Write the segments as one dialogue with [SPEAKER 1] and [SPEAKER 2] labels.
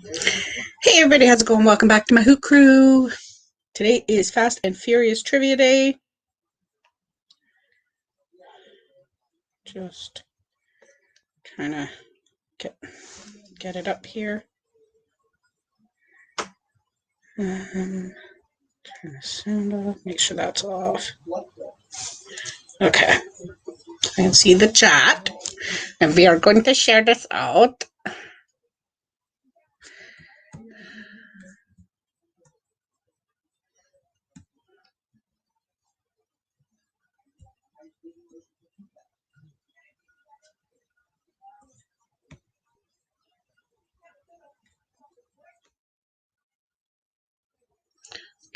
[SPEAKER 1] Hey everybody, how's it going? Welcome back to my Hoot Crew. Today is Fast and Furious Trivia Day. Just kind of get it up here. Turn the sound off. Make sure that's off. Okay, I can see the chat, and we are going to share this out.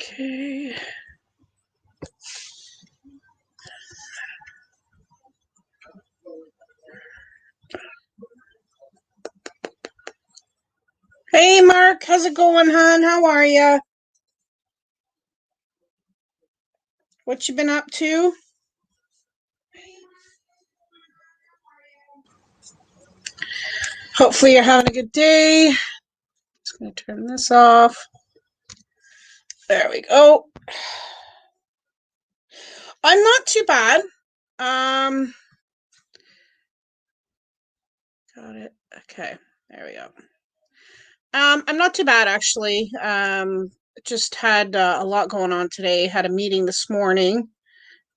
[SPEAKER 1] Okay. Hey Mark, how's it going, hon? How are ya? What you been up to? Hopefully you're having a good day. Just gonna turn this off. There we go. I'm not too bad. Got it. Okay, there we go. I'm not too bad actually. Just had a lot going on today. Had a meeting this morning,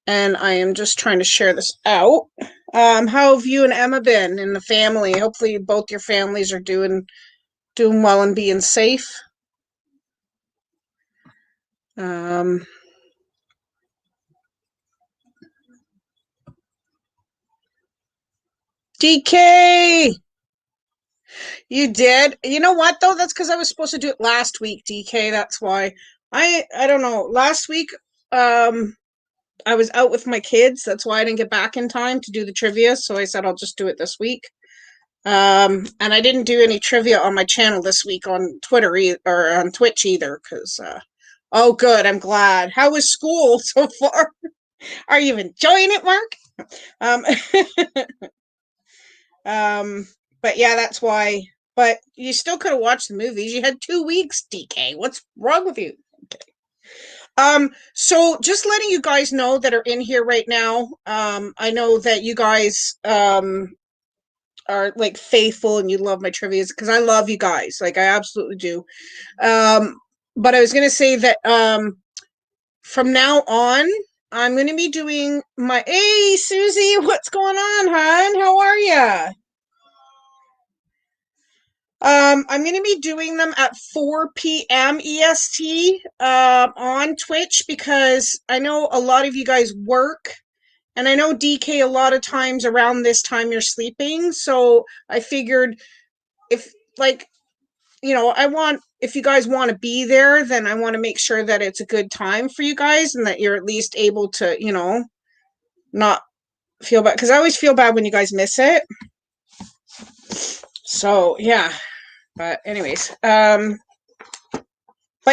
[SPEAKER 1] and I am just trying to share this out. How have you and Emma been in the family? Hopefully, both your families are doing well and being safe. Um, DK, you did. You know what though? That's because I was supposed to do it last week, DK. That's why. I don't know. Last week, I was out with my kids. That's why I didn't get back in time to do the trivia. So I said I'll just do it this week. And I didn't do any trivia on my channel this week on Twitter or on Twitch either. Because oh, good. I'm glad. How was school so far? Are you enjoying it, Mark? Um, but yeah, that's why. But you still could have watched the movies. You had 2 weeks, DK. What's wrong with you? Okay. So just letting you guys know that are in here right now. I know that you guys are like faithful and you love my trivias because I love you guys. Like I absolutely do. But I was gonna say that from now on, I'm gonna be doing my hey Susie, what's going on, hon? How are ya? I'm going to be doing them at 4 p.m. EST on Twitch because I know a lot of you guys work, and I know DK a lot of times around this time you're sleeping. So I figured if, like, if you guys want to be there, then I want to make sure that it's a good time for you guys and that you're at least able to, not feel bad. Because I always feel bad when you guys miss it. So, yeah. But anyways, but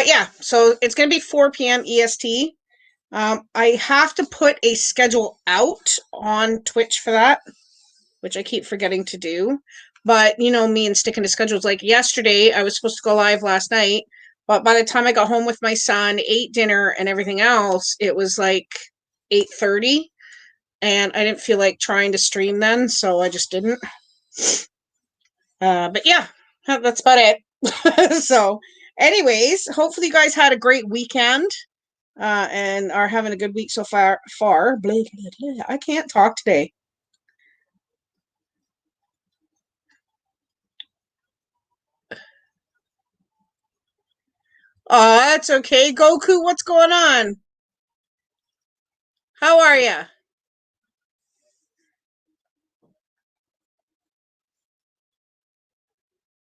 [SPEAKER 1] yeah, so it's going to be 4 p.m. EST. I have to put a schedule out on Twitch for that, which I keep forgetting to do. But you know me and sticking to schedules. Like yesterday, I was supposed to go live last night, but by the time I got home with my son, ate dinner, and everything else, it was like 8:30, and I didn't feel like trying to stream then, so I just didn't. But yeah, that's about it. So, anyways, hopefully you guys had a great weekend and are having a good week so far. I can't talk today. Oh, that's okay. Goku, what's going on? How are you?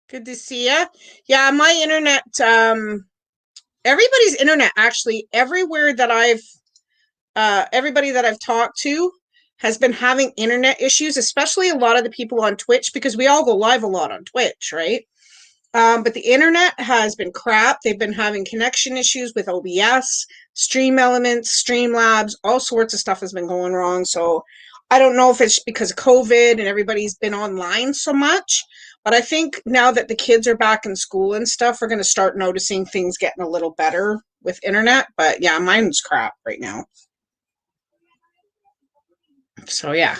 [SPEAKER 1] Good to see you. Yeah, my internet, everybody's internet actually, everybody that I've talked to has been having internet issues, especially a lot of the people on Twitch because we all go live a lot on Twitch, right? But the internet has been crap. They've been having connection issues with OBS, Stream Elements, Streamlabs, all sorts of stuff has been going wrong. So I don't know if it's because of COVID and everybody's been online so much, But I think now that the kids are back in school and stuff, we're going to start noticing things getting a little better with internet. But yeah, mine's crap right now. So yeah.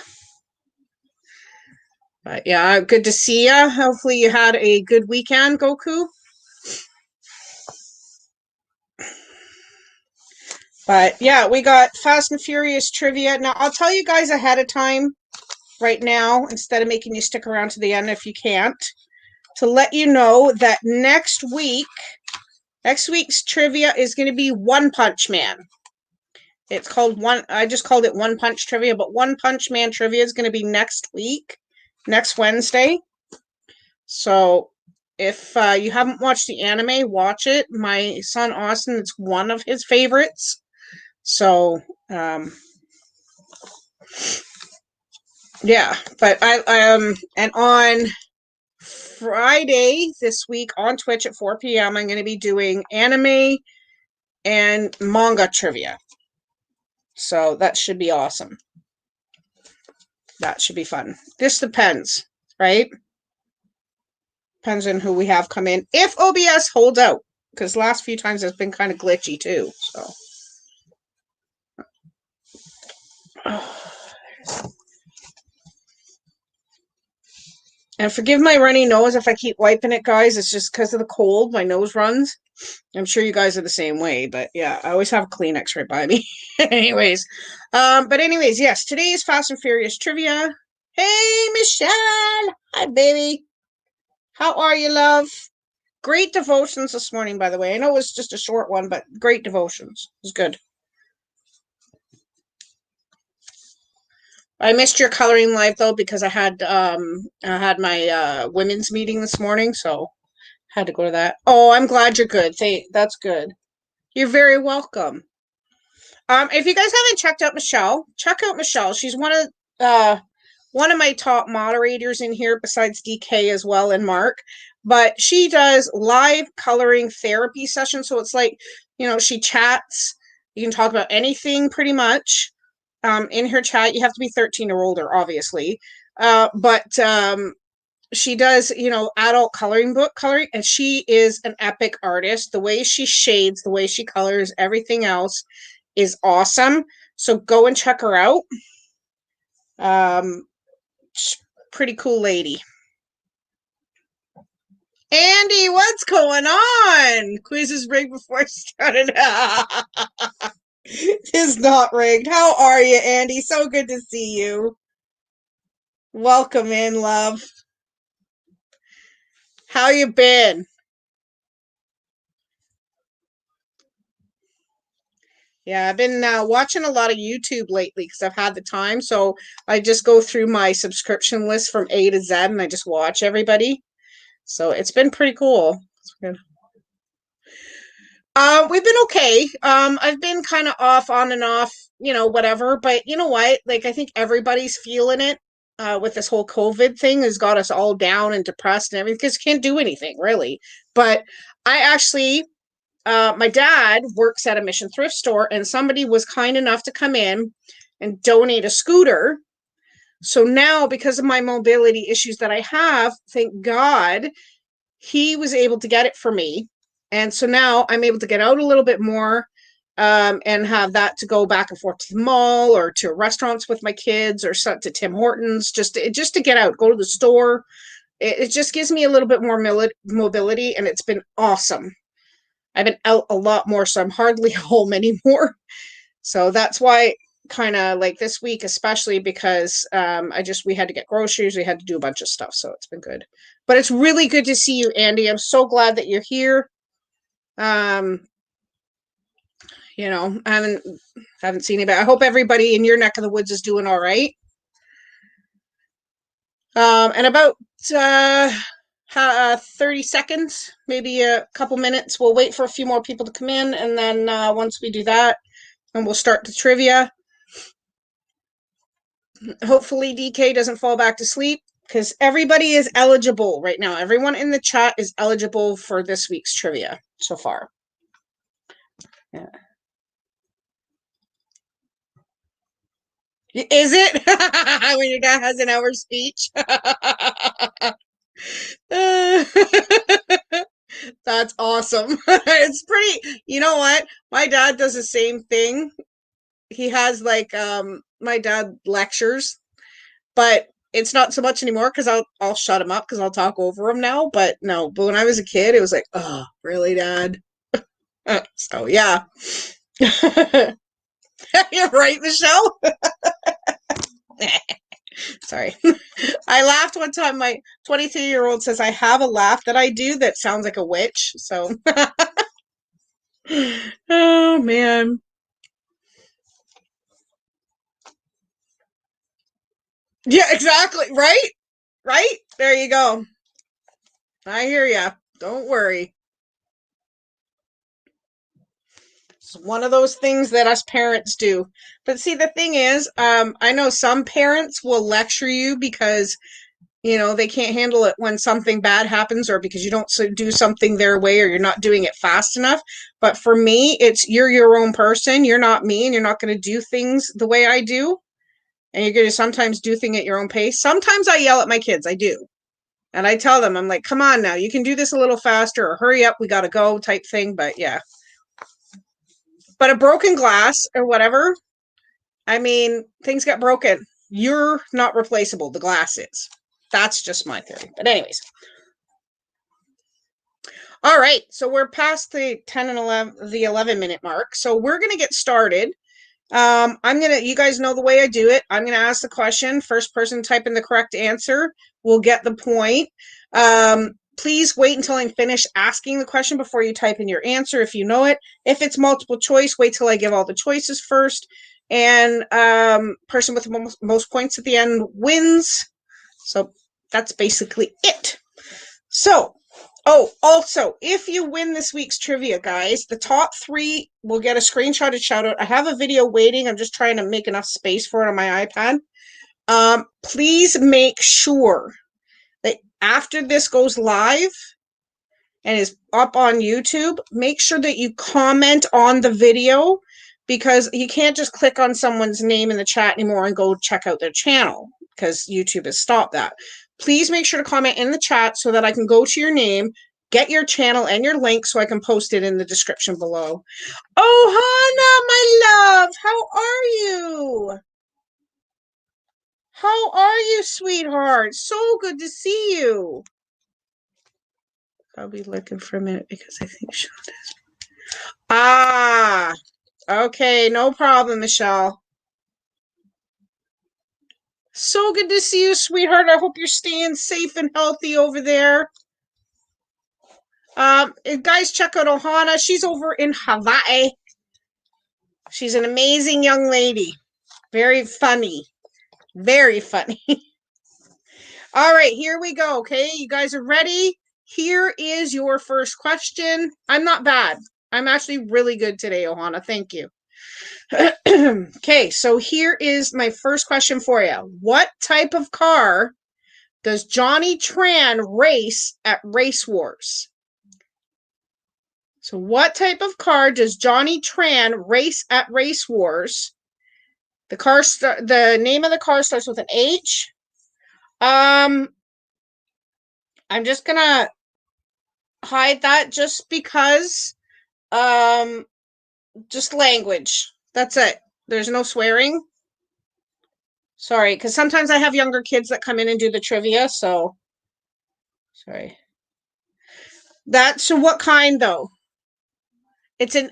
[SPEAKER 1] But yeah, good to see you. Hopefully you had a good weekend, Goku. But yeah, we got Fast and Furious trivia. Now, I'll tell you guys ahead of time right now, instead of making you stick around to the end if you can't, to let you know that next week's trivia is going to be One Punch Man. It's called I just called it One Punch Trivia, but One Punch Man Trivia is going to be next week, next Wednesday. So if you haven't watched the anime, watch it. My son Austin, it's one of his favorites. So, yeah, but and on Friday this week on Twitch at 4 p.m., I'm going to be doing anime and manga trivia. So that should be awesome. That should be fun. This depends, right? Depends on who we have come in. If OBS holds out, because last few times it's been kind of glitchy too. So. And forgive my runny nose if I keep wiping it, guys. It's just because of the cold. My nose runs. I'm sure you guys are the same way, but yeah, I always have a Kleenex right by me. anyways, yes, today is Fast and Furious trivia. Hey, Michelle. Hi, baby. How are you, love? Great devotions this morning, by the way. I know it was just a short one, but great devotions. It was good. I missed your coloring live though because I had my women's meeting this morning, so had to go to that. Oh, I'm glad you're good. That's good. You're very welcome. If you guys haven't checked out Michelle, check out Michelle. She's one of my top moderators in here besides DK as well and Mark. But she does live coloring therapy sessions. So it's like, she chats. You can talk about anything pretty much. In her chat, you have to be 13 or older, obviously. But she does, adult coloring book coloring, and she is an epic artist. The way she shades, the way she colors, everything else is awesome. So go and check her out. Pretty cool lady. Andy, what's going on? Quiz is rigged before I started. It's not rigged. How are you, Andy? So good to see you. Welcome in, love. How you been? Yeah, I've been watching a lot of YouTube lately because I've had the time. So I just go through my subscription list from A to Z and I just watch everybody. So it's been pretty cool. It's good. We've been okay. I've been kind of off, on and off, whatever. But you know what? Like, I think everybody's feeling it with this whole COVID thing has got us all down and depressed and everything because you can't do anything really. But I actually, my dad works at a Mission thrift store and somebody was kind enough to come in and donate a scooter. So now, because of my mobility issues that I have, thank God, he was able to get it for me. And so now I'm able to get out a little bit more and have that to go back and forth to the mall or to restaurants with my kids or to Tim Hortons, just to get out, go to the store. It just gives me a little bit more mobility, and it's been awesome. I've been out a lot more, so I'm hardly home anymore. So that's why kind of like this week, especially because we had to get groceries, we had to do a bunch of stuff, so it's been good. But it's really good to see you, Andy. I'm so glad that you're here. I haven't seen it, but I hope everybody in your neck of the woods is doing all right. And about 30 seconds, maybe a couple minutes, we'll wait for a few more people to come in, and then once we do that, and we'll start the trivia. Hopefully DK doesn't fall back to sleep because everybody is eligible right now. Everyone in the chat is eligible for this week's trivia so far. Yeah. Is it? When your dad has an hour speech? Uh, that's awesome. It's pretty, you know what? My dad does the same thing. He has like my dad lectures, but it's not so much anymore because I'll shut him up because I'll talk over him now. But no, but when I was a kid, it was like, oh, really, Dad? So yeah. You're right, Michelle. Sorry. I laughed one time. My 23-year-old says I have a laugh that I do that sounds like a witch. So, oh man. Yeah, exactly. Right? Right? There you go. I hear ya. Don't worry. It's one of those things that us parents do. But see, the thing is, I know some parents will lecture you because they can't handle it when something bad happens or because you don't do something their way or you're not doing it fast enough. But for me, it's you're your own person. You're not me, and you're not going to do things the way I do. And you're going to sometimes do things at your own pace. Sometimes I yell at my kids. I do. And I tell them, I'm like, come on now, you can do this a little faster or hurry up, we got to go type thing. But yeah. But a broken glass or whatever, I mean, things get broken. You're not replaceable. The glass is. That's just my theory. But anyways. All right. So we're past the 10 and 11, the 11-minute mark. So we're going to get started. You guys know the way I do it. I'm going to ask the question. First person type in the correct answer will get the point. Please wait until I'm finished asking the question before you type in your answer if you know it. If it's multiple choice, wait till I give all the choices first. And person with the most points at the end wins. So that's basically it. So, also, if you win this week's trivia, guys, the top 3 will get a screenshotted shout out. I have a video waiting. I'm just trying to make enough space for it on my iPad. Please make sure that after this goes live and is up on YouTube, make sure that you comment on the video because you can't just click on someone's name in the chat anymore and go check out their channel because YouTube has stopped that. Please make sure to comment in the chat so that I can go to your name, get your channel and your link so I can post it in the description below. Oh, Hannah, my love, how are you? How are you, sweetheart? So good to see you. I'll be looking for a minute because I think Sean is. Ah, okay, no problem, Michelle. So good to see you, sweetheart. I hope you're staying safe and healthy over there. Guys, check out Ohana. She's over in Hawaii. She's an amazing young lady. Very funny. Very funny. All right, here we go. Okay, you guys are ready? Here is your first question. I'm not bad. I'm actually really good today, Ohana. Thank you. Okay, so here is my first question for you. What type of car does Johnny Tran race at Race Wars? So what type of car does Johnny Tran race at Race Wars? The name of the car starts with an H. I'm just gonna hide that just because just language. That's it. There's no swearing. Sorry, because sometimes I have younger kids that come in and do the trivia, so sorry. So what kind though? It's an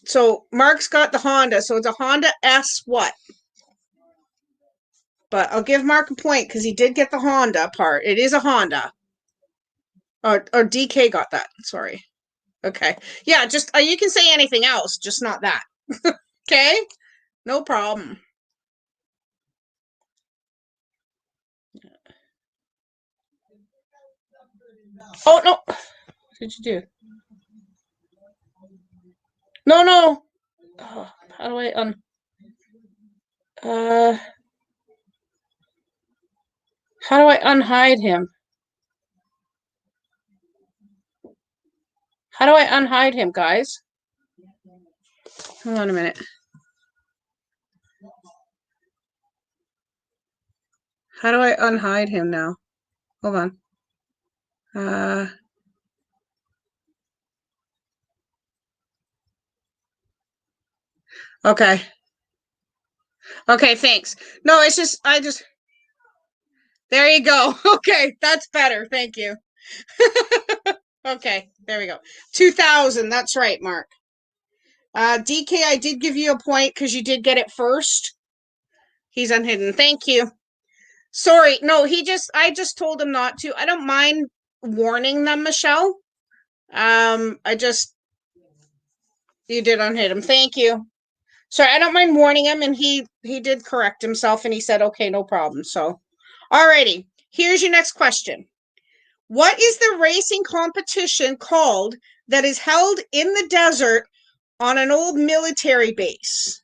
[SPEAKER 1] so Mark's got the Honda, so it's a Honda S what? But I'll give Mark a point because he did get the Honda part. It is a Honda. Or DK got that. Sorry. Okay. Yeah, just you can say anything else, just not that. Okay? No problem. Oh no. What did you do? No, no. Oh, how do I how do I unhide him? How do I unhide him, guys? Hold on a minute. How do I unhide him now? Hold on. Uh, okay. Okay, thanks. No, it's just, there you go. Okay, that's better. Thank you. Okay, there we go. 2000, that's right, Mark. DK, I did give you a point because you did get it first. He's unhidden. Thank you. Sorry, no, I just told him not to. I don't mind warning them, Michelle. You did unhit him. Thank you. Sorry, I don't mind warning him, and he did correct himself, and he said, okay, no problem. So, alrighty, here's your next question. What is the racing competition called that is held in the desert on an old military base?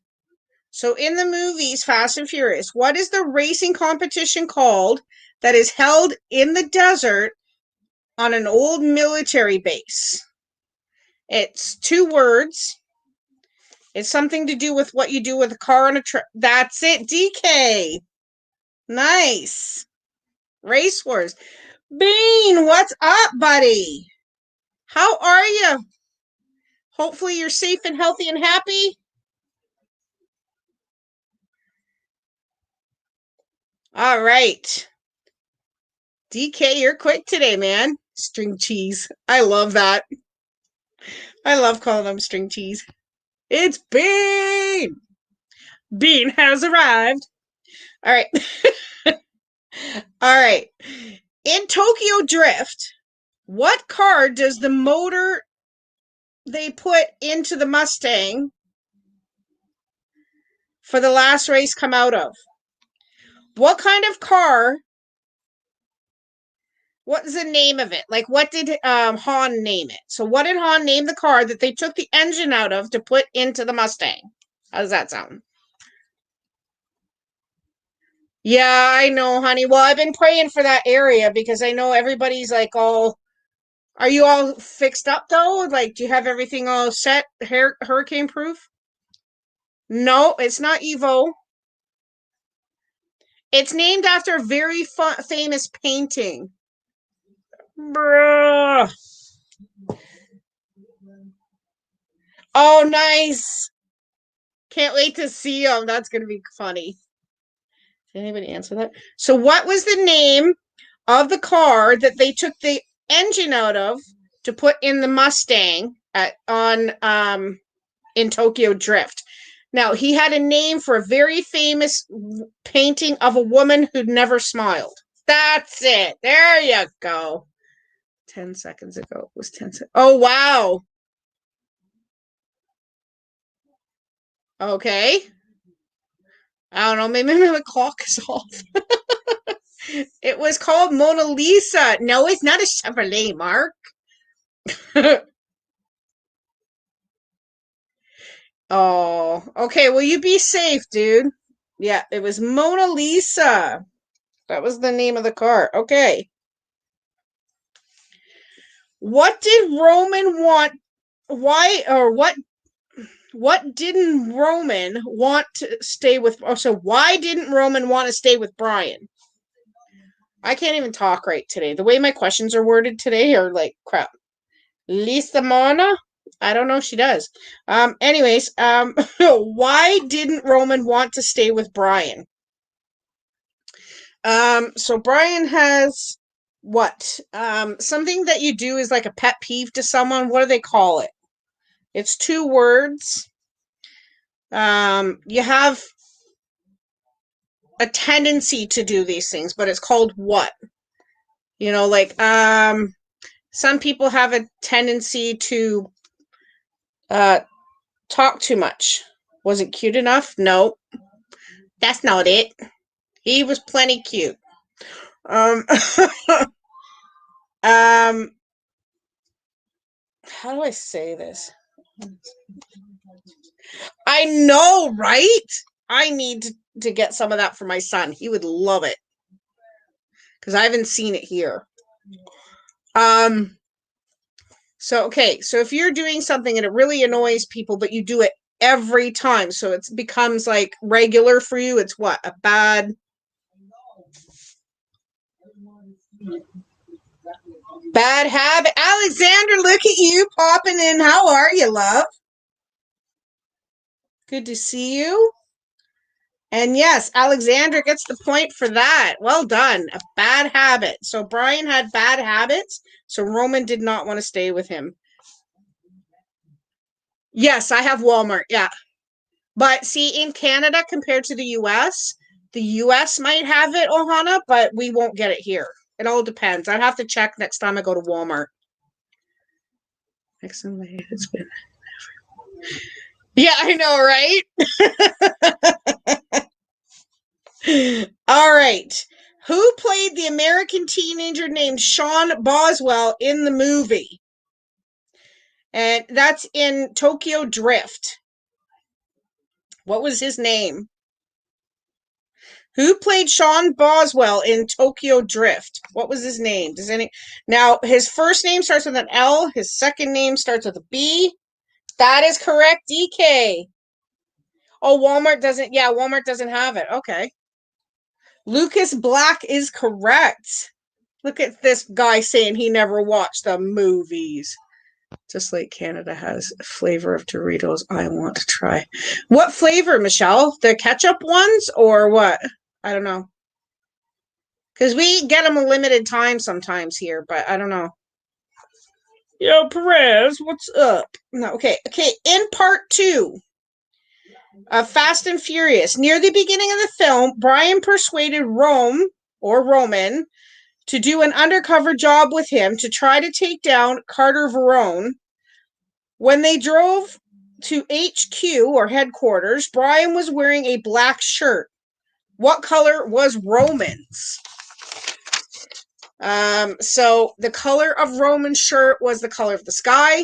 [SPEAKER 1] So in the movies Fast and Furious, what is the racing competition called that is held in the desert on an old military base? It's 2 words. It's something to do with what you do with a car on a truck. That's it, DK. Nice. Race Wars. Bean, what's up, buddy? How are you? Hopefully you're safe and healthy and happy. All right. DK, you're quick today, man. String cheese. I love that. I love calling them string cheese. It's Bean! Bean has arrived. All right. All right. In Tokyo Drift, what car does the motor they put into the Mustang for the last race come out of? What kind of car? What is the name of it? Like, what did Han name it? So, what did Han name the car that they took the engine out of to put into the Mustang? How does that sound? Yeah, I know, honey. Well, I've been praying for that area because I know everybody's like all. Are you all fixed up though? Like, do you have everything all set, hurricane proof? No, it's not Evo. It's named after a very famous painting. Bruh. Oh, nice. Can't wait to see them. That's going to be funny. Did anybody answer that? So, what was the name of the car that they took the engine out of to put in the Mustang in Tokyo Drift? Now, he had a name for a very famous painting of a woman who'd never smiled. That's it. There you go. 10 seconds ago. It was 10 seconds. Oh, wow. Okay. I don't know. Maybe the clock is off. It was called Mona Lisa. No, it's not a Chevrolet, Mark. Oh, okay. Well, you be safe, dude. Yeah, it was Mona Lisa. That was the name of the car. Okay. What did Roman want? Why or what didn't Roman want to stay with? Oh, so why didn't Roman want to stay with Brian? I can't even talk right today. The way my questions are worded today are like crap. Lisa Mona? I don't know if she does. Anyways, why didn't Roman want to stay with Brian? So Brian has what? Something that you do is like a pet peeve to someone. What do they call it? It's 2 words. You have a tendency to do these things, but it's called what? You know, like some people have a tendency to talk too much. Was it cute enough? No, that's not it. He was plenty cute. Um, um, how do I say this? I know, right? I need to get some of that for my son. He would love it because I haven't seen it here. So okay, so if you're doing something and it really annoys people, but you do it every time, so it becomes like regular for you, it's what? A bad Bad habit. Alexander, look at you popping in. How are you, love? Good to see you. And yes, Alexander gets the point for that. Well done. A bad habit. So Brian had bad habits, so Roman did not want to stay with him. Yes, I have Walmart. Yeah. But see, in Canada compared to the US might have it, Ohana, but we won't get it here. It all depends. I'd have to check next time I go to Walmart. Next time it's been. Yeah, I know, right? All right. Who played the American teenager named Sean Boswell in the movie? And that's in Tokyo Drift. What was his name? Who played Sean Boswell in Tokyo Drift? What was his name? Does any Now his first name starts with an L, his second name starts with a B. That is correct, DK. Oh, Walmart doesn't have it. Okay. Lucas Black is correct. Look at this guy saying he never watched the movies. Just like Canada has a flavor of Doritos I want to try. What flavor, Michelle? The ketchup ones or what? I don't know. Because we get them a limited time sometimes here, but I don't know. Yo, Perez, what's up? No, okay. In part 2 of Fast and Furious, near the beginning of the film, Brian persuaded Roman to do an undercover job with him to try to take down Carter Verone. When they drove to HQ or headquarters, Brian was wearing a black shirt. What color was Roman's? So the color of Roman's shirt was the color of the sky.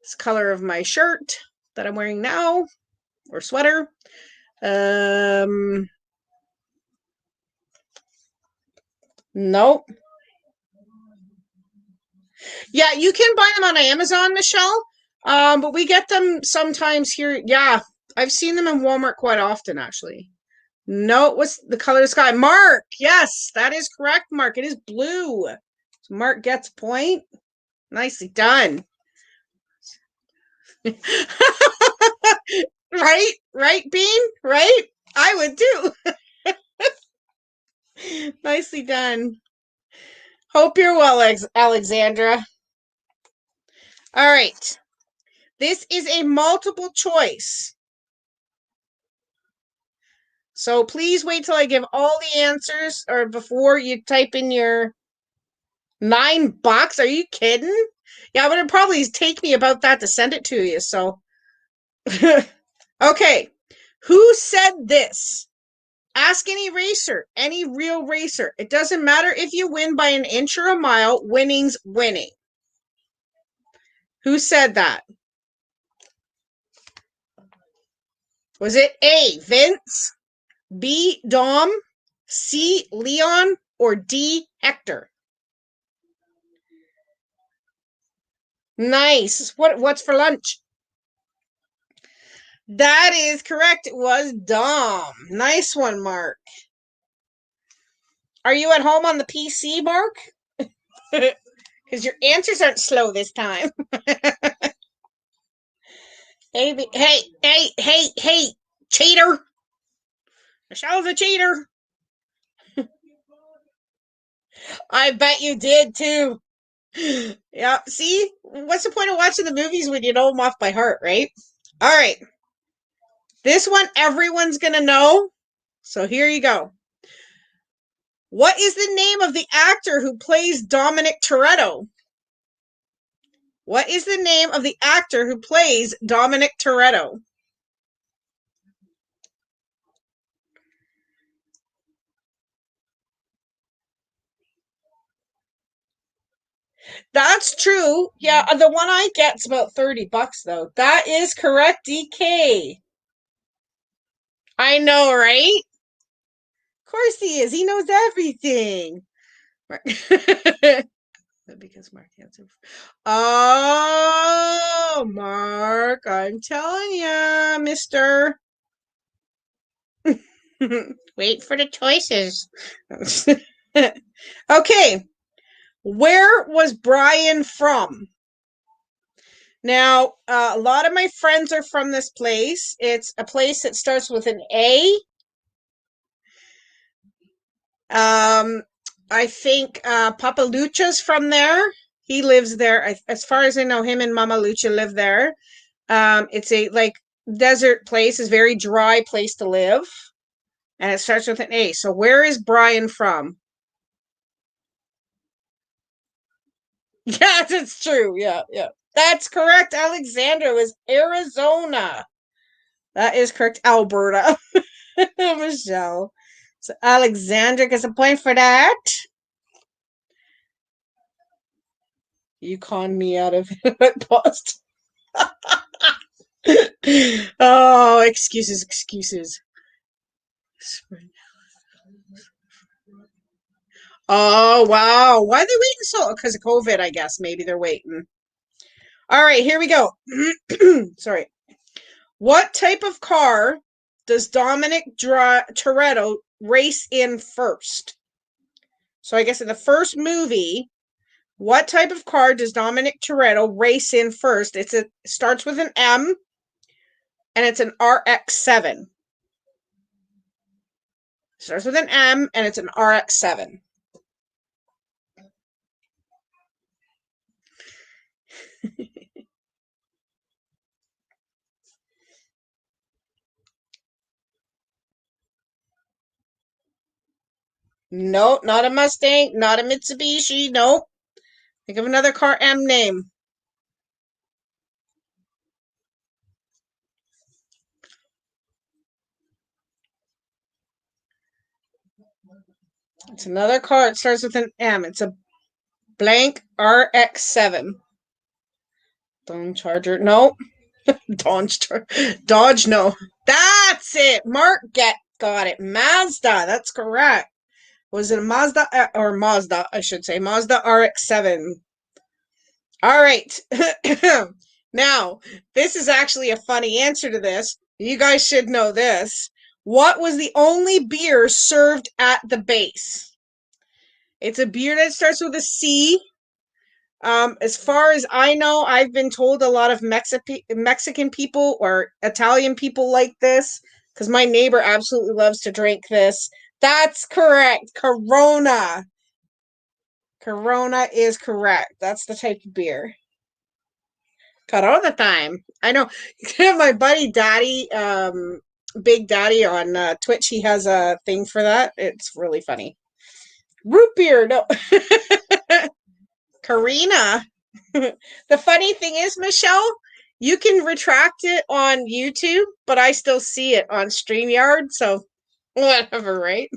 [SPEAKER 1] It's the color of my shirt that I'm wearing now, or sweater. Nope. Yeah, you can buy them on Amazon, Michelle. But we get them sometimes here. Yeah, I've seen them in Walmart quite often, actually. No, what's the color of the sky? Mark, yes, that is correct, Mark. It is blue. So Mark gets a point. Nicely done. Right, Bean? Right? I would too. Nicely done. Hope you're well, Alexandra. All right. This is a multiple choice. So please wait till I give all the answers or before you type in your $9. Are you kidding? Yeah, but it'd probably take me about that to send it to you. So, okay. Who said this? Ask any racer, any real racer. It doesn't matter if you win by an inch or a mile, winning's winning. Who said that? Was it A, Vince, B, Dom, C, Leon, or D, Hector? Nice. What's for lunch? That is correct. It was Dom. Nice one, Mark. Are you at home on the PC, Mark? Because your answers aren't slow this time. Hey, cheater. Michelle's a cheater. I bet you did too. Yeah, see? What's the point of watching the movies when you know them off by heart, right? All right. This one everyone's going to know. So here you go. What is the name of the actor who plays Dominic Toretto? What is the name of the actor who plays Dominic Toretto? That's true. Yeah, the one I get's about $30 though. That is correct, DK. I know, right? Of course he is. He knows everything. Because Mark answered. Oh, Mark, I'm telling you, mister. Wait for the choices. Okay. Where was Brian from? Now, a lot of my friends are from this place. It's a place that starts with an A. I think Papa Lucha's from there. He lives there. As far as I know, him and Mama Lucha live there. It's a like desert place, is very dry place to live, and it starts with an A. So where is Brian from? Yes, it's true. Yeah, yeah. That's correct. Alexandra was Arizona. That is correct. Alberta. Michelle. So Alexandra gets a point for that. You conned me out of it. Paused. Oh, excuses, excuses. Oh, wow. Why are they waiting so? Because of COVID, I guess. Maybe they're waiting. All right, here we go. Sorry. What type of car does Dominic Toretto race in first? So I guess in the first movie, what type of car does Dominic Toretto race in first? It starts with an M, and it's an RX-7. Starts with an M, and it's an RX-7. Nope, not a Mustang, not a Mitsubishi. Nope. Think of another car M name. It's another car. It starts with an M. It's a blank RX-7. Dodge Charger. No. Dodge. No. That's it. Mark got it. Mazda. That's correct. Was it a Mazda or Mazda? I should say Mazda RX-7. All right. Now, this is actually a funny answer to this. You guys should know this. What was the only beer served at the base? It's a beer that starts with a C. As far as I know, I've been told a lot of Mexican people or Italian people like this because my neighbor absolutely loves to drink this. That's correct. Corona. Corona is correct. That's the type of beer. Corona time. I know. My buddy Daddy, Big Daddy on Twitch, he has a thing for that. It's really funny. Root beer. No. Karina. The funny thing is, Michelle, you can retract it on YouTube, but I still see it on StreamYard, so whatever, right?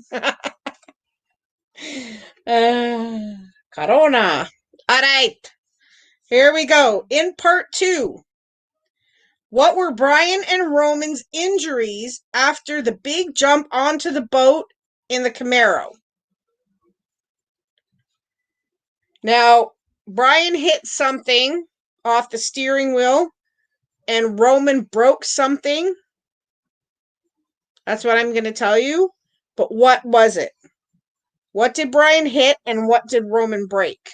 [SPEAKER 1] Corona. All right, here we go. In part 2, what were Brian and Roman's injuries after the big jump onto the boat in the Camaro? Now, Brian hit something off the steering wheel and Roman broke something. That's what I'm going to tell you. But what was it? What did Brian hit and what did Roman break?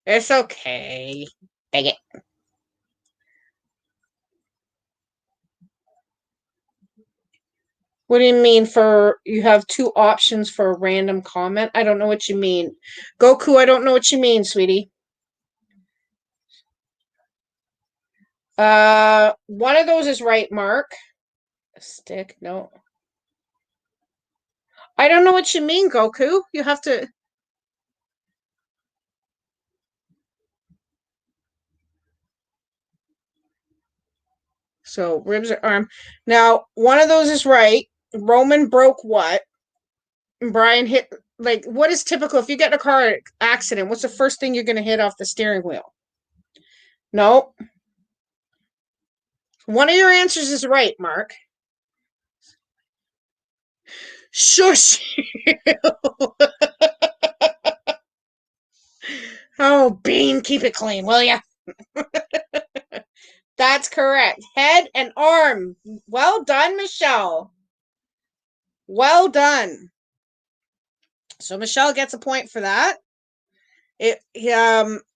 [SPEAKER 1] It's okay. Dang it. What do you mean you have 2 options for a random comment? I don't know what you mean. Goku, I don't know what you mean, sweetie. One of those is right, Mark. A stick, no. I don't know what you mean, Goku. You have to. So ribs or arm. Now, one of those is right. Roman broke what? Brian hit, like, what is typical if you get in a car accident? What's the first thing you're going to hit off the steering wheel? No. One of your answers is right, Mark. Shush. Oh, Bean, keep it clean, will ya? That's correct. Head and arm. Well done, Michelle. Well done. So Michelle gets a point for that.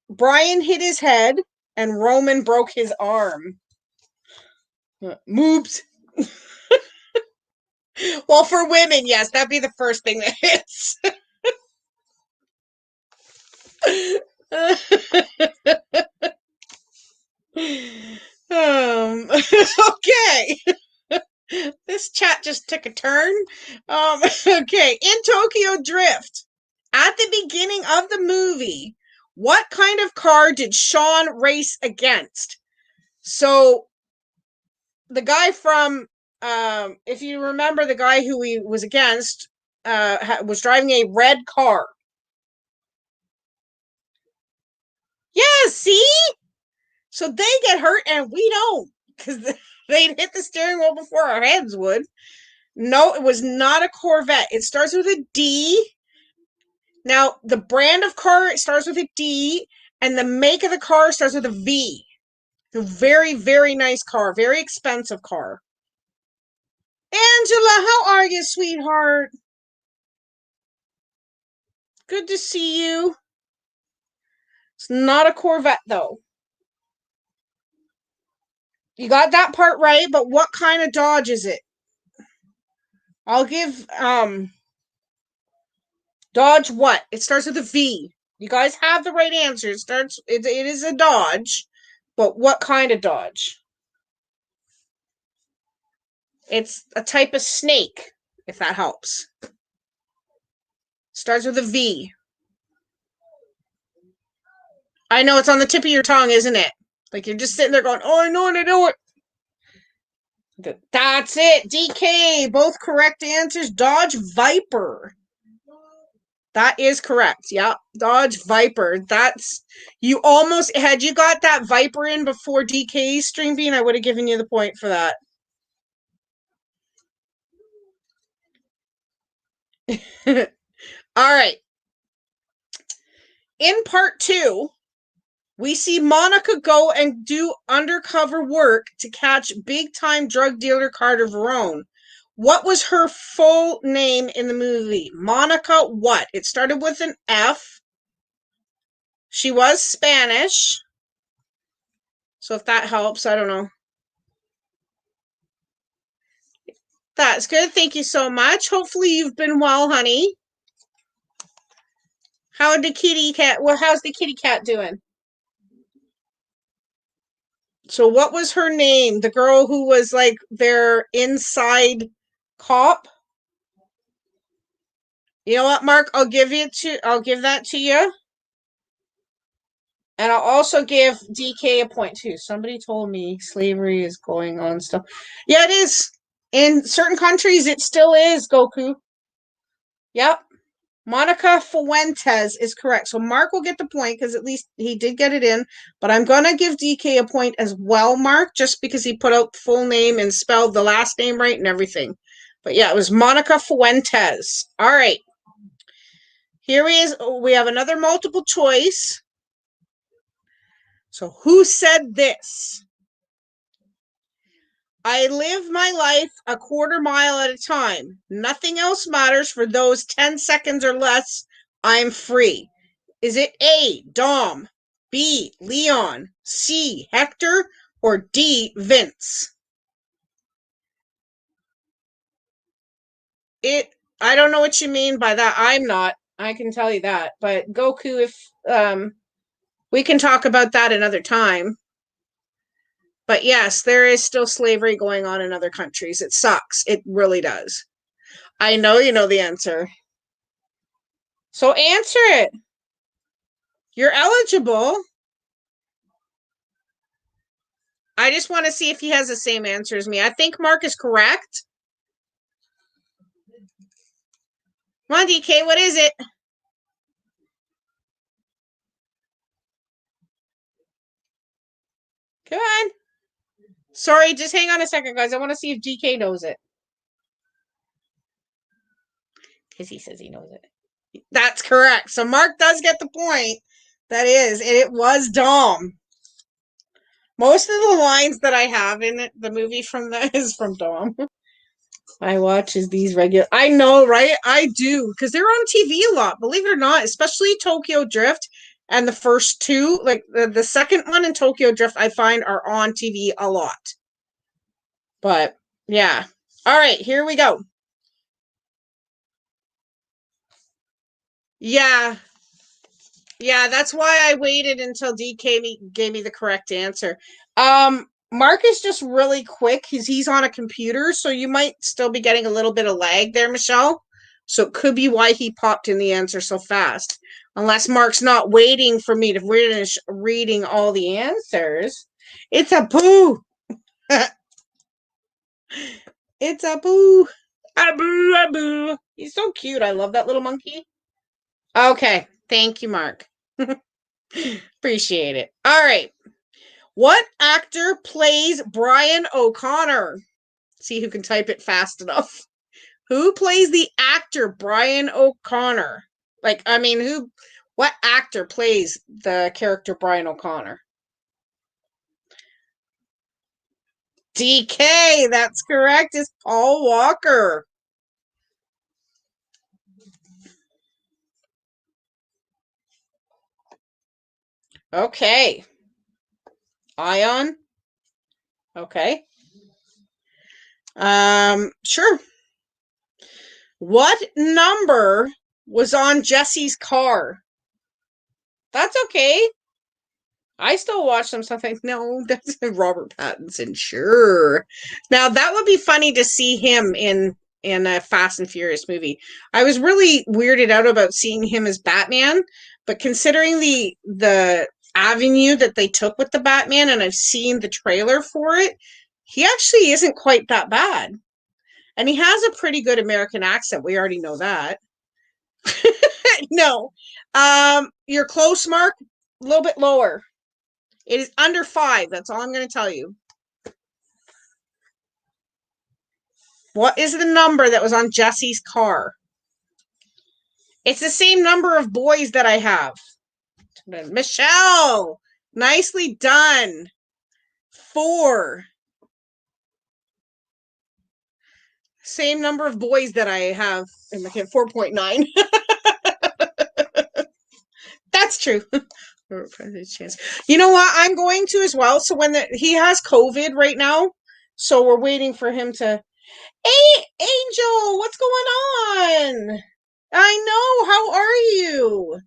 [SPEAKER 1] Brian hit his head and Roman broke his arm. Moops. Well, for women, yes, that'd be the first thing that hits. Okay. This chat just took a turn. Okay, in Tokyo Drift, at the beginning of the movie, what kind of car did Sean race against? So, the guy from, if you remember, the guy who he was against was driving a red car. Yeah, see? So they get hurt and we don't, because they'd hit the steering wheel before our heads would. No, it was not a Corvette. It starts with a D. Now, the brand of car, it starts with a D, and the make of the car starts with a V. A very, very nice car. Very expensive car. Angela, how are you, sweetheart? Good to see you. It's not a Corvette, though. You got that part right, but what kind of Dodge is it? I'll give, Dodge what? It starts with a V. You guys have the right answer. It is a Dodge, but what kind of Dodge? It's a type of snake, if that helps. Starts with a V. I know it's on the tip of your tongue, isn't it? Like you're just sitting there going, oh, I know it, I know it. That's it. DK, both correct answers. Dodge Viper. That is correct. Yeah, Dodge Viper. That's, you almost, had you got that Viper in before DK's Stream Bean, I would have given you the point for that. All right. In part 2, we see Monica go and do undercover work to catch big-time drug dealer Carter Verone. What was her full name in the movie? Monica what? It started with an F. She was Spanish. So if that helps, I don't know. That's good. Thank you so much. Hopefully you've been well, honey. How's the kitty cat doing? So what was her name? The girl who was like their inside cop? You know what, Mark? I'll give that to you. And I'll also give DK a point too. Somebody told me slavery is going on still. Yeah, it is. In certain countries, it still is, Goku. Yep. Monica Fuentes is correct. So Mark will get the point because at least he did get it in. But I'm going to give DK a point as well, Mark, just because he put out the full name and spelled the last name right and everything. But yeah, it was Monica Fuentes. All right. Here he is. We have another multiple choice. So who said this? I live my life a quarter mile at a time. Nothing else matters for those 10 seconds or less. I'm free. Is it A, Dom, B, Leon, C, Hector, or D, Vince? I don't know what you mean by that. I'm not. I can tell you that. But Goku, if we can talk about that another time. But yes, there is still slavery going on in other countries. It sucks. It really does. I know you know the answer. So answer it. You're eligible. I just want to see if he has the same answer as me. I think Mark is correct. Come on, DK, what is it? Come on. Sorry, just hang on a second, guys. I want to see if DK knows it. Because he says he knows it. That's correct. So Mark does get the point. That is. And it was Dom. Most of the lines that I have in it, the movie from that is from Dom. I watch these regular. I know, right? I do. Because they're on TV a lot, believe it or not. Especially Tokyo Drift. And the first two, like the second one and Tokyo Drift, I find are on TV a lot. But yeah. All right, here we go. Yeah. Yeah, that's why I waited until DK gave me the correct answer. Mark is just really quick. He's on a computer, so you might still be getting a little bit of lag there, Michelle. So it could be why he popped in the answer so fast. Unless Mark's not waiting for me to finish reading all the answers. It's a boo. It's a boo. A boo, a boo. He's so cute. I love that little monkey. Okay. Thank you, Mark. Appreciate it. All right. What actor plays Brian O'Connor? See who can type it fast enough. Who plays the actor Brian O'Connor? Like, I mean, what actor plays the character Brian O'Connor? DK, that's correct. It's Paul Walker. Okay. Ion. Okay. Sure. What number was on Jesse's car? That's okay. I still watch some stuff like, no, that's Robert Pattinson, sure. Now that would be funny to see him in a Fast and Furious movie. I was really weirded out about seeing him as Batman, but considering the avenue that they took with the Batman, and I've seen the trailer for it, he actually isn't quite that bad. And he has a pretty good American accent. We already know that. No. You're close, Mark. A little bit lower. It is under 5. That's all I'm going to tell you. What is the number that was on Jesse's car? It's the same number of boys that I have. Michelle, nicely done. 4. Same number of boys that I have in my kid, 4.9. That's true. You know what? I'm going to as well. So when he has COVID right now, so we're waiting for him to. Hey, Angel, what's going on? I know. How are you?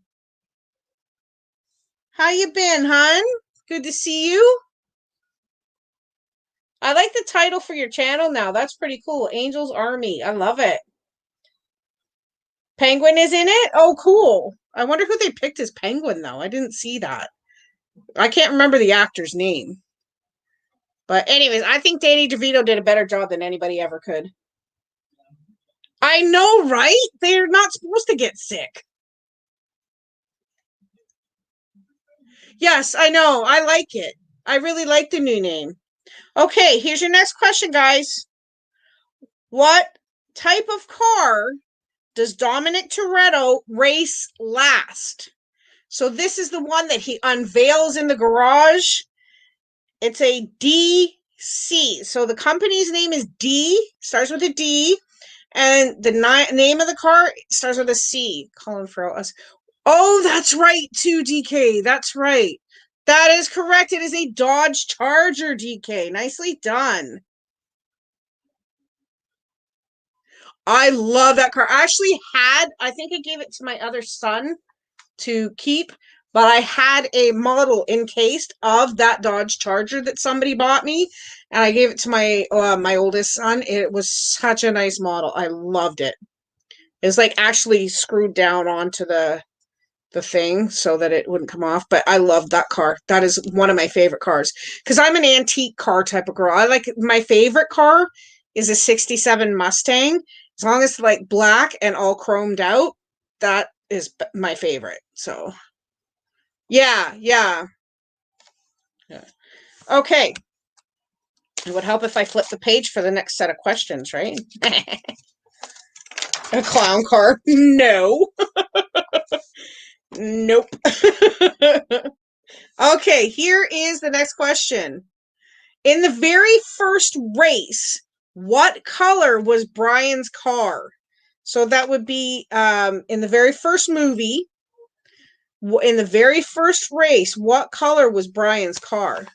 [SPEAKER 1] How you been, hon? Good to see you. I like the title for your channel now. That's pretty cool. Angel's Army. I love it. Penguin is in it? Oh, cool. I wonder who they picked as Penguin, though. I didn't see that. I can't remember the actor's name. But anyways, I think Danny DeVito did a better job than anybody ever could. I know, right? They're not supposed to get sick. Yes, I know. I like it. I really like the new name. Okay, here's your next question, guys. What type of car does Dominic Toretto race last? So this is the one that he unveils in the garage. It's a DC. So the company's name is D, starts with a D, and the name of the car starts with a C. Colin Farrell. Oh, that's right, too, DK. That's right. That is correct. It is a Dodge Charger, DK. Nicely done. I love that car. I think I gave it to my other son to keep, but I had a model encased of that Dodge Charger that somebody bought me, and I gave it to my oldest son. It was such a nice model. I loved it. It was like actually screwed down onto the thing so that it wouldn't come off. But I love that car. That is one of my favorite cars because I'm an antique car type of girl. I like my favorite car is a 67 Mustang. As long as it's like black and all chromed out, that is my favorite. So yeah. Okay. It would help if I flip the page for the next set of questions, right? A clown car. No. Nope. Okay, here is the next question. In the very first race, what color was Brian's car? So that would be in the very first movie. In the very first race, what color was Brian's car?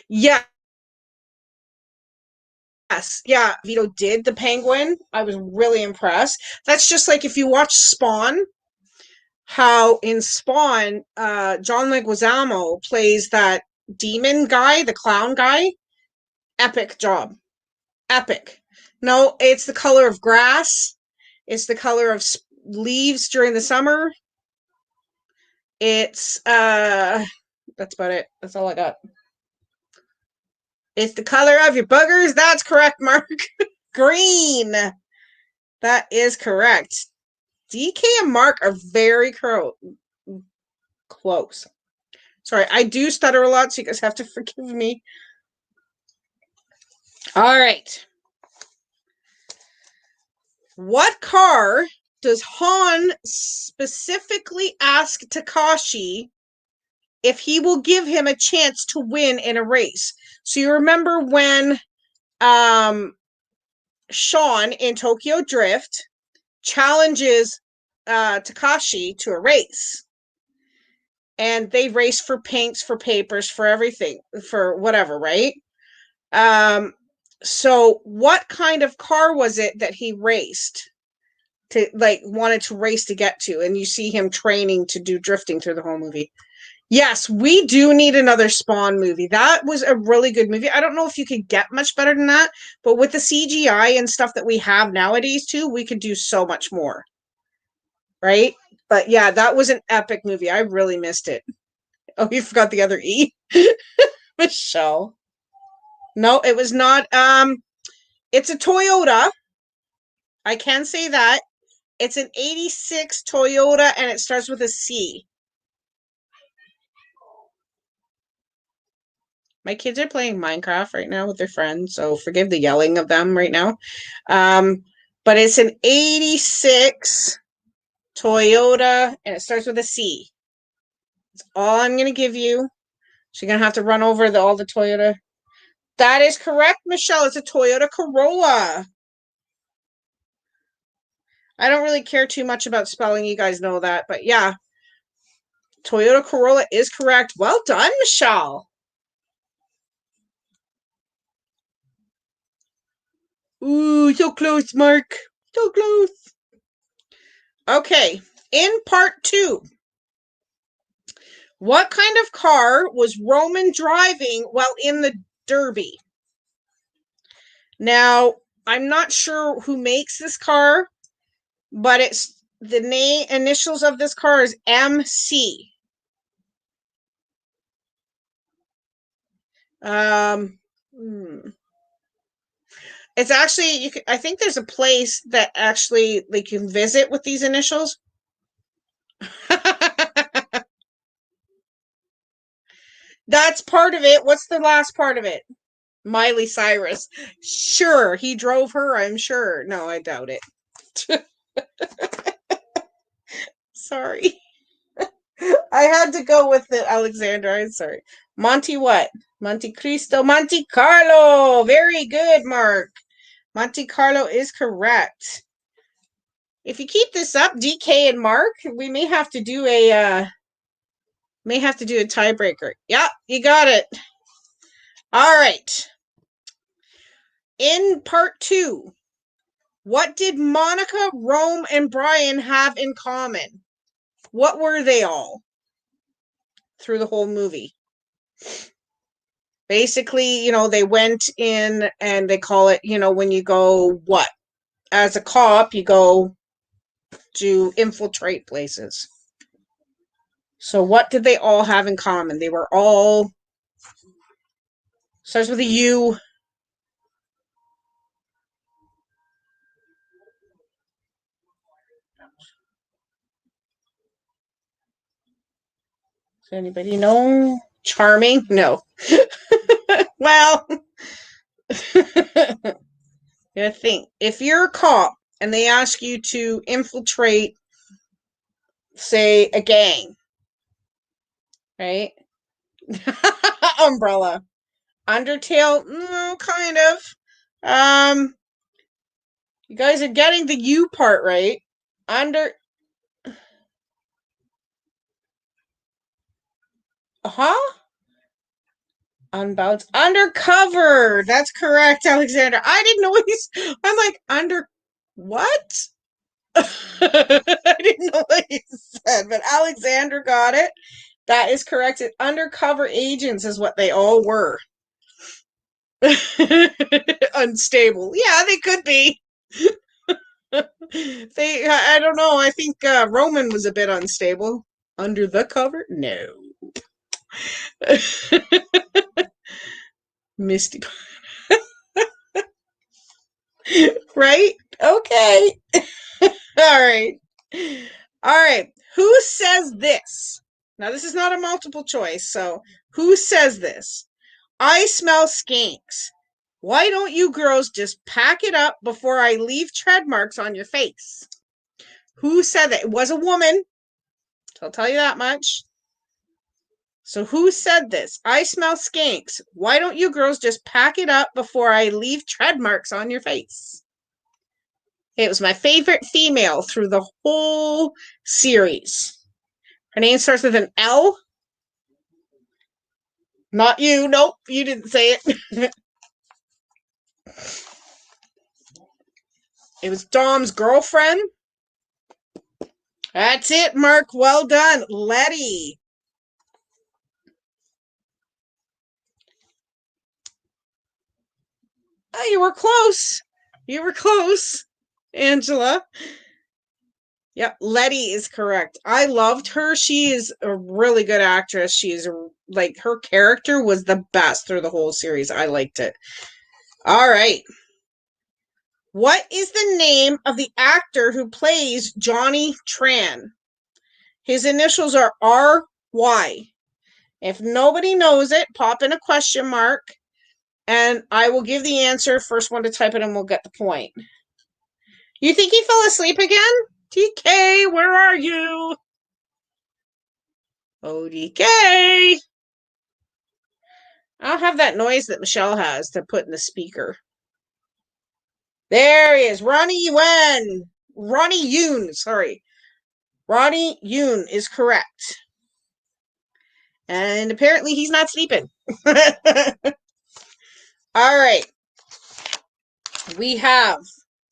[SPEAKER 1] Yes. Yeah, Vito did the penguin. I was really impressed. That's just like if you watch Spawn, how in Spawn, John Leguizamo plays that demon guy, the clown guy. Epic job. Epic. No, it's the color of grass. It's the color of leaves during the summer. It's that's about it. That's all I got. It's the color of your boogers. That's correct, Mark. Green. That is correct. DK and Mark are very close. Sorry, I do stutter a lot, so you guys have to forgive me. All right. What car does Han specifically ask Takashi if he will give him a chance to win in a race? So you remember when Sean in Tokyo Drift challenges Takashi to a race. And they race for paints, for papers, for everything, for whatever, right? So what kind of car was it that he raced to, like, wanted to race to get to? And you see him training to do drifting through the whole movie. Yes, we do need another Spawn movie. That was a really good movie. I don't know if you could get much better than that, but with the CGI and stuff that we have nowadays too, we could do so much more. Right? But yeah, that was an epic movie. I really missed it. Oh, you forgot the other E. Michelle. No, it was not. It's a Toyota. I can say that. It's an 86 Toyota and it starts with a C. My kids are playing Minecraft right now with their friends, so forgive the yelling of them right now. But it's an 86 Toyota and it starts with a C. That's all I'm going to give you. So you're going to have to run over all the Toyota. That is correct, Michelle. It's a Toyota Corolla. I don't really care too much about spelling. You guys know that. But yeah, Toyota Corolla is correct. Well done, Michelle. Ooh, so close, Mark. So close. Okay, in part 2, what kind of car was Roman driving while in the Derby? Now, I'm not sure who makes this car, but it's the name initials of this car is MC. It's actually I think there's a place that actually they can visit with these initials. That's part of it. What's the last part of it? Miley Cyrus. Sure, he drove her, I'm sure. No, I doubt it. Sorry. I had to go with the Alexander. I'm sorry. Monte what? Monte Cristo. Monte Carlo. Very good, Mark. Monte Carlo is correct. If you keep this up, DK and Mark, we may have to do a tiebreaker. Yeah, you got it. All right. In part 2, what did Monica, Rome, and Brian have in common? What were they all through the whole movie? Basically, they went in and they call it, when you go what? As a cop, you go to infiltrate places. So what did they all have in common? They were all starts with a U. Does anybody know? Charming? No. Well, I think if you're a cop and they ask you to infiltrate, say, a gang, right? Umbrella. Undertale, no, kind of. You guys are getting the U part right. Huh? Unbound. Undercover. That's correct, Alexander. I didn't know I'm like, under what? I didn't know what he said, but Alexander got it. That is correct. Undercover agents is what they all were. Unstable. Yeah, they could be. I don't know. I think Roman was a bit unstable. Under the cover? No. Misty. Right? Okay. All right. All right. Who says this? Now, this is not a multiple choice, so who says this? I smell skanks. Why don't you girls just pack it up before I leave tread marks on your face? Who said that? It was a woman. I'll tell you that much. So who said this? I smell skanks. Why don't you girls just pack it up before I leave tread marks on your face? It was my favorite female through the whole series. Her name starts with an L. Not you. Nope, you didn't say it. It was Dom's girlfriend. That's it, Mark. Well done. Letty. Oh, you were close. You were close, Angela. Yep, Letty is correct. I loved her. She is a really good actress. She's like, her character was the best through the whole series. I liked it. All right. What is the name of the actor who plays Johnny Tran? His initials are R.Y. If nobody knows it, pop in a question mark, and I will give the answer. First one to type it in will get the point. You think he fell asleep again? TK, where are you? ODK. I'll have that noise that Michelle has to put in the speaker. There he is. Ronnie Yuen. Ronnie Yoon, sorry. Ronnie Yoon is correct. And apparently he's not sleeping. All right. We have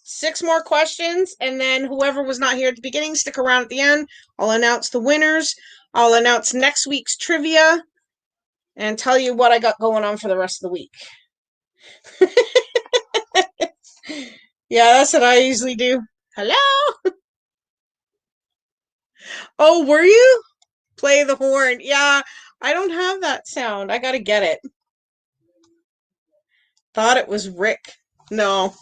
[SPEAKER 1] 6 more questions, and then whoever was not here at the beginning, stick around at the end. I'll announce the winners. I'll announce next week's trivia and tell you what I got going on for the rest of the week. Yeah, that's what I usually do. Hello? Oh, were you? Play the horn. Yeah, I don't have that sound. I gotta get it. Thought it was Rick. No.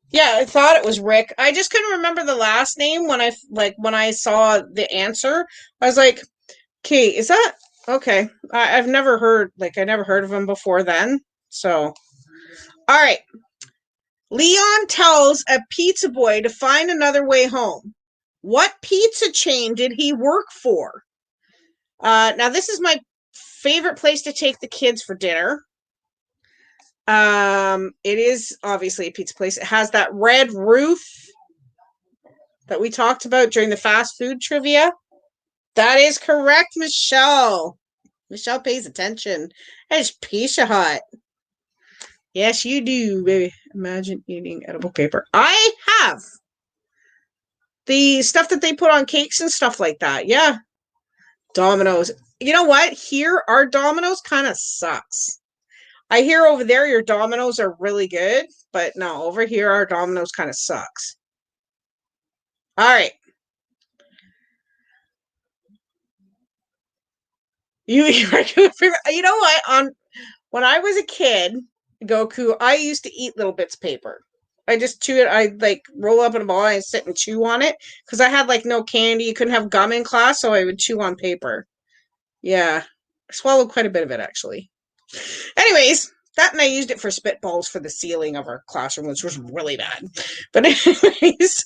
[SPEAKER 1] Yeah, I thought it was Rick. I just couldn't remember the last name when I saw the answer. I was like, "Okay, is that okay?" I've never heard I never heard of him before then. So, all right. Leon tells a pizza boy to find another way home. What pizza chain did he work for? Now this is my favorite place to take the kids for dinner. It is obviously a pizza place. It has that red roof that we talked about during the fast food trivia. That is correct, Michelle. Michelle pays attention. It's Pizza Hut. Yes, you do, baby. Imagine eating edible paper. I have the stuff that they put on cakes and stuff like that. Yeah. Domino's. You know what? Here, our Domino's kind of sucks. I hear over there your Domino's are really good, but no, over here our Domino's kind of sucks. All right. You know what? When I was a kid, Goku, I used to eat little bits of paper. I just chew it. I roll up in a ball and sit and chew on it because I had no candy. You couldn't have gum in class, so I would chew on paper. Yeah, I swallowed quite a bit of it actually. Anyways, that and I used it for spitballs for the ceiling of our classroom, which was really bad. But anyways,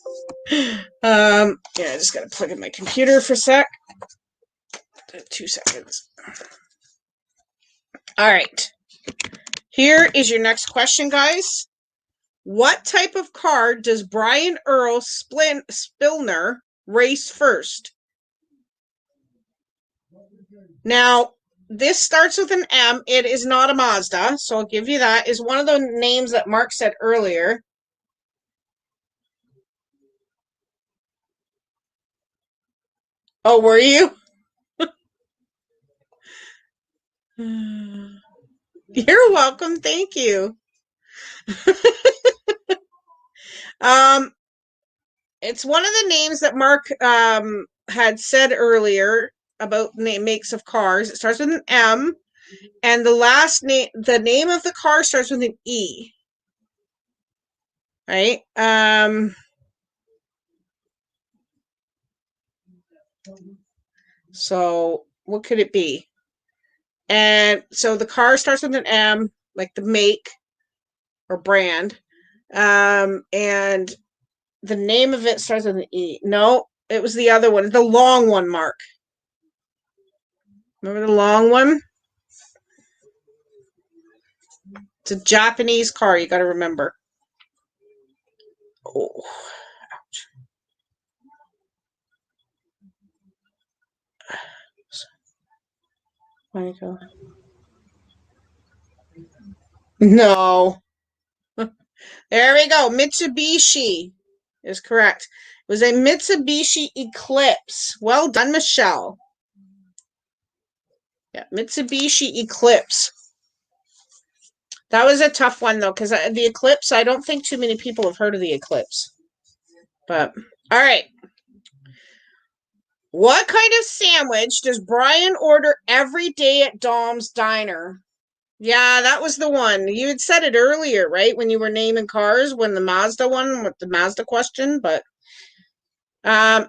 [SPEAKER 1] yeah, I just gotta plug in my computer for a sec. 2 seconds. All right. Here is your next question, guys. What type of car does Brian Earl Spillner race first? Now, this starts with an M. It is not a Mazda, so I'll give you that. Is one of the names that Mark said earlier. Oh, were you? You're welcome. Thank you. Um, it's one of the names that Mark had said earlier about makes of cars. It starts with an M, and the name of the car starts with an E. Right? So what could it be? And so the car starts with an M, like the make or brand. And the name of it starts with an E. No, it was the other one, the long one, Mark. Remember the long one? It's a Japanese car, you got to remember. Oh, ouch. No. There we go. Mitsubishi is correct. It was a Mitsubishi Eclipse. Well done, Michelle. Yeah, Mitsubishi Eclipse. That was a tough one, though, because the Eclipse, I don't think too many people have heard of the Eclipse. But, all right. What kind of sandwich does Brian order every day at Dom's Diner? Yeah, that was the one. You had said it earlier, right? When you were naming cars, when the Mazda one, with the Mazda question, but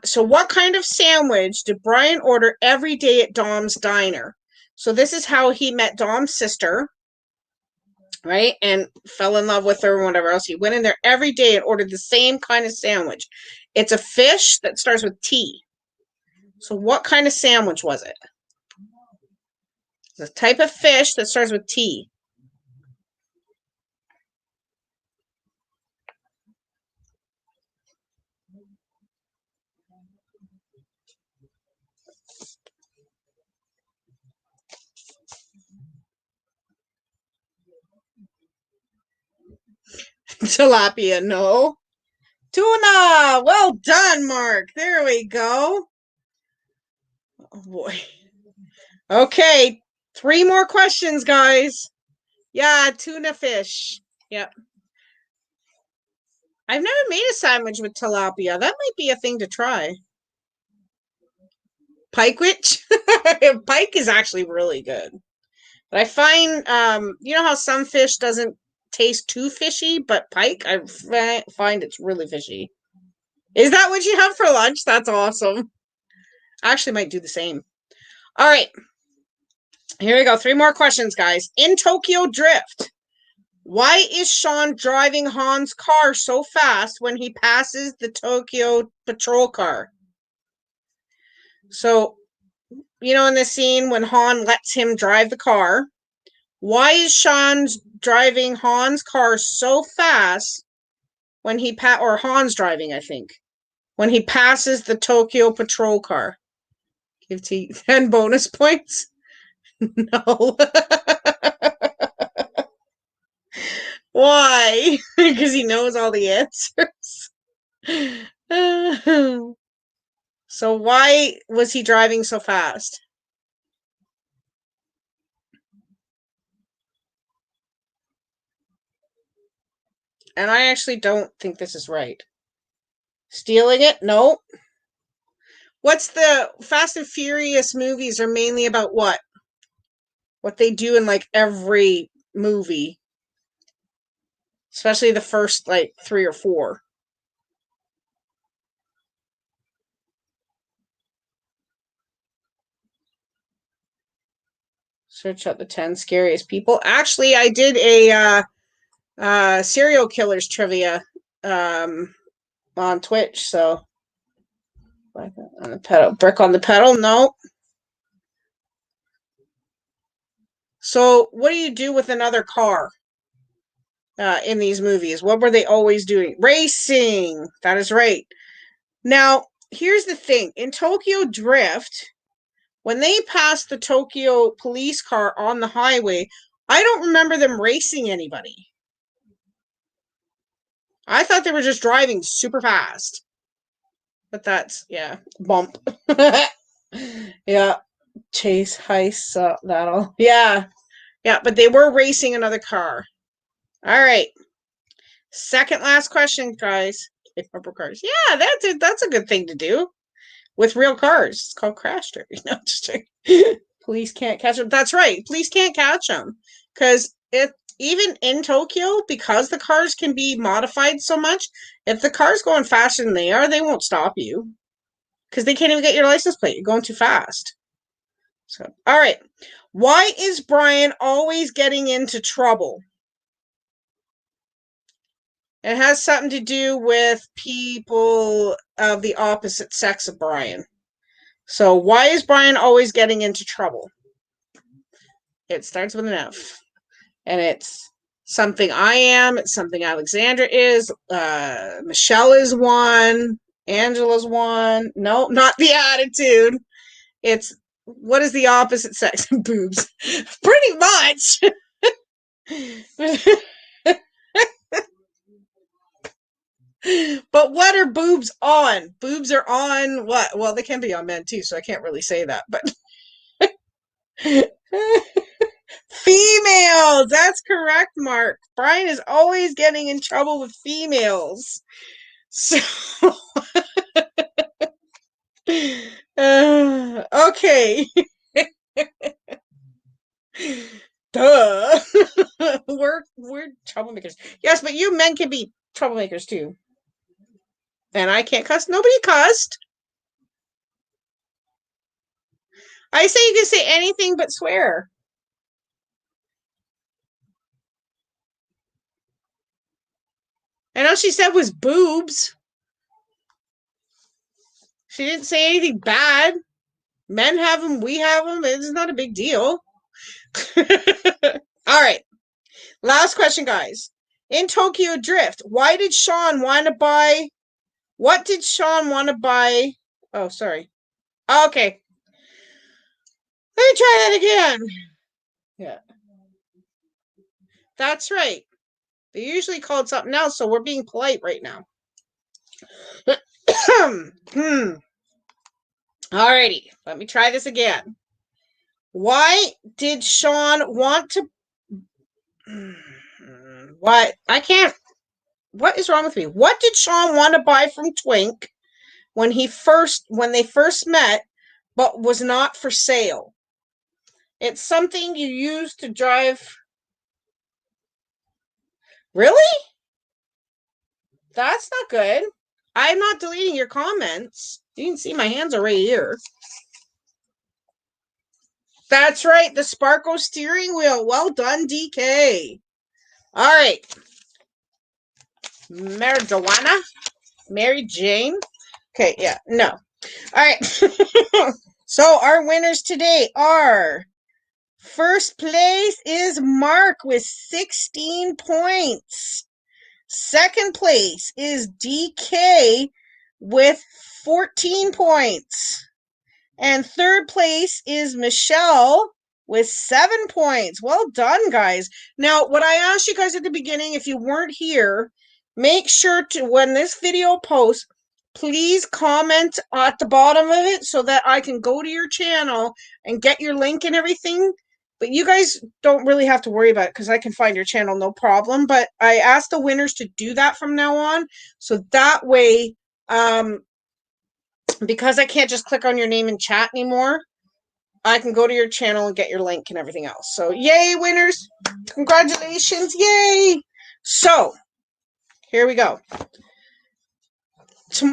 [SPEAKER 1] so what kind of sandwich did Brian order every day at Dom's Diner? So this is how he met Dom's sister, right? And fell in love with her and whatever else. He went in there every day and ordered the same kind of sandwich. It's a fish that starts with T. So what kind of sandwich was it? It's a type of fish that starts with T. Tilapia, no. Tuna! Well done, Mark. There we go. Oh boy. Okay, 3 more questions, guys. Yeah, tuna fish. Yep. I've never made a sandwich with tilapia. That might be a thing to try. Pike witch? Pike is actually really good. But I find, you know how some fish doesn't taste too fishy, but pike, I find it's really fishy. Is that what you have for lunch? That's awesome. I actually might do the same. All right. Here we go. 3 more questions, guys. In Tokyo Drift, why is Sean driving Han's car so fast when he passes the Tokyo patrol car? So, you know, in the scene when Han lets him drive the car, why is Sean driving Han's car so fast when or Han's driving, I think, when he passes the Tokyo patrol car? Give T 10 bonus points. No. Why? Because he knows all the answers. So why was he driving so fast? And I actually don't think this is right. Stealing it? No. What's the Fast and Furious movies are mainly about what? What they do in like every movie. Especially the first like 3 or 4. Search out the 10 scariest people. Actually, I did a serial killers trivia on Twitch, so on the pedal. Brick on the pedal, no. So what do you do with another car in these movies? What were they always doing? Racing. That is right. Now, here's the thing. In Tokyo Drift, when they passed the Tokyo police car on the highway, I don't remember them racing anybody. I thought they were just driving super fast. But that's, yeah, bump. Yeah, chase, heist, that'll, yeah. Yeah, but they were racing another car. All right. Second last question, guys. Bumper cars. Yeah, that's a good thing to do with real cars. It's called crash derby. No, just police can't catch them. That's right. Police can't catch them because even in Tokyo, because the cars can be modified so much, if the car's going faster than they are, they won't stop you because they can't even get your license plate. You're going too fast. So, all right. Why is Brian always getting into trouble? It has something to do with people of the opposite sex of Brian. So, why is Brian always getting into trouble? It starts with an F. And it's something I am, it's something Alexandra is, Michelle is one, Angela's one. No, not the attitude. It's what is the opposite sex? Boobs. Pretty much. But what are boobs on? Boobs are on what? Well, they can be on men too, so I can't really say that, but females. That's correct, Mark. Brian is always getting in trouble with females. So okay. Duh. we're troublemakers. Yes, but you men can be troublemakers too. And I can't cuss. Nobody cussed. I say you can say anything but swear. And all she said was boobs. She didn't say anything bad. Men have them, we have them. It's not a big deal. All right. Last question, guys. In Tokyo Drift, why did Sean want to buy? What did Sean want to buy? Oh, sorry. Okay. Let me try that again. Yeah. That's right. They usually call it something else, so we're being polite right now. Alrighty, let me try this again. Why did Sean want to? What? I can't. What is wrong with me? What did Sean want to buy from Twink when they first met, but was not for sale? It's something you use to drive. Really? That's not good. I'm not deleting your comments. You can see my hands are right here. That's right, the Sparko steering wheel. Well done, DK. All right. Marijuana? Mary Jane? Okay, yeah, no. All right. So our winners today are first place is Mark with 16 points. Second place is DK with 14 points. And third place is Michelle with 7 points. Well done, guys. Now, what I asked you guys at the beginning, if you weren't here, make sure to, when this video posts, please comment at the bottom of it so that I can go to your channel and get your link and everything. But you guys don't really have to worry about it because I can find your channel no problem. But I asked the winners to do that from now on. So that way, because I can't just click on your name and chat anymore, I can go to your channel and get your link and everything else. So yay, winners. Congratulations. Yay. So here we go.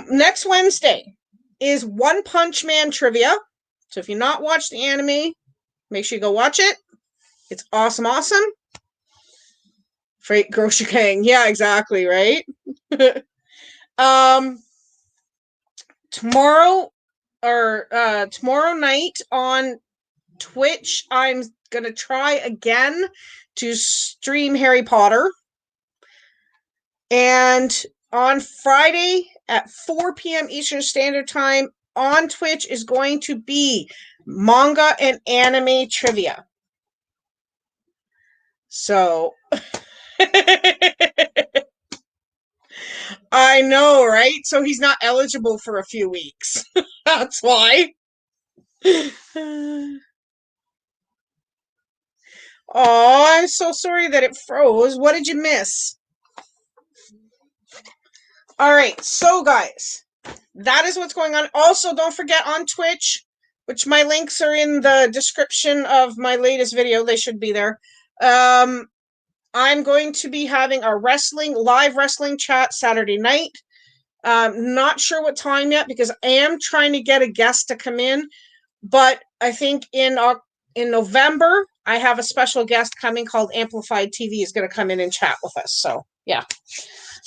[SPEAKER 1] Next Wednesday is One Punch Man trivia. So if you've not watched the anime, make sure you go watch it. It's awesome, awesome. Freight Groshigang. Yeah, exactly, right? Tomorrow night on Twitch, I'm gonna try again to stream Harry Potter. And on Friday at 4 p.m. Eastern Standard Time on Twitch is going to be Manga and anime trivia. So I know, right? So he's not eligible for a few weeks. That's why. Oh, I'm so sorry that it froze. What did you miss? All right, so guys, that is what's going on. Also, don't forget on Twitch, which my links are in the description of my latest video. They should be there. I'm going to be having a live wrestling chat Saturday night. Not sure what time yet because I am trying to get a guest to come in, but I think in November I have a special guest coming called Amplified TV is going to come in and chat with us. So yeah,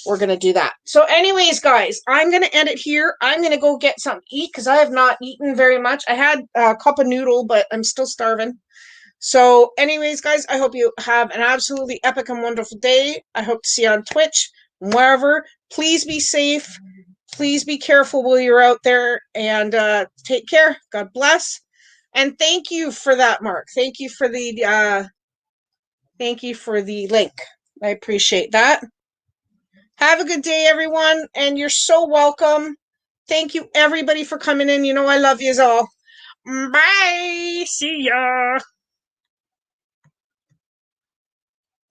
[SPEAKER 1] we're going to do that. So anyways, guys, I'm going to end it here. I'm going to go get something to eat because I have not eaten very much. I had a cup of noodle, but I'm still starving. So anyways, guys, I hope you have an absolutely epic and wonderful day. I hope to see you on Twitch, wherever. Please be safe. Please be careful while you're out there and take care. God bless. And thank you for that, Mark. Thank you for the link. I appreciate that. Have a good day, everyone, and you're so welcome. Thank you, everybody, for coming in. You know I love you all. Bye. See ya.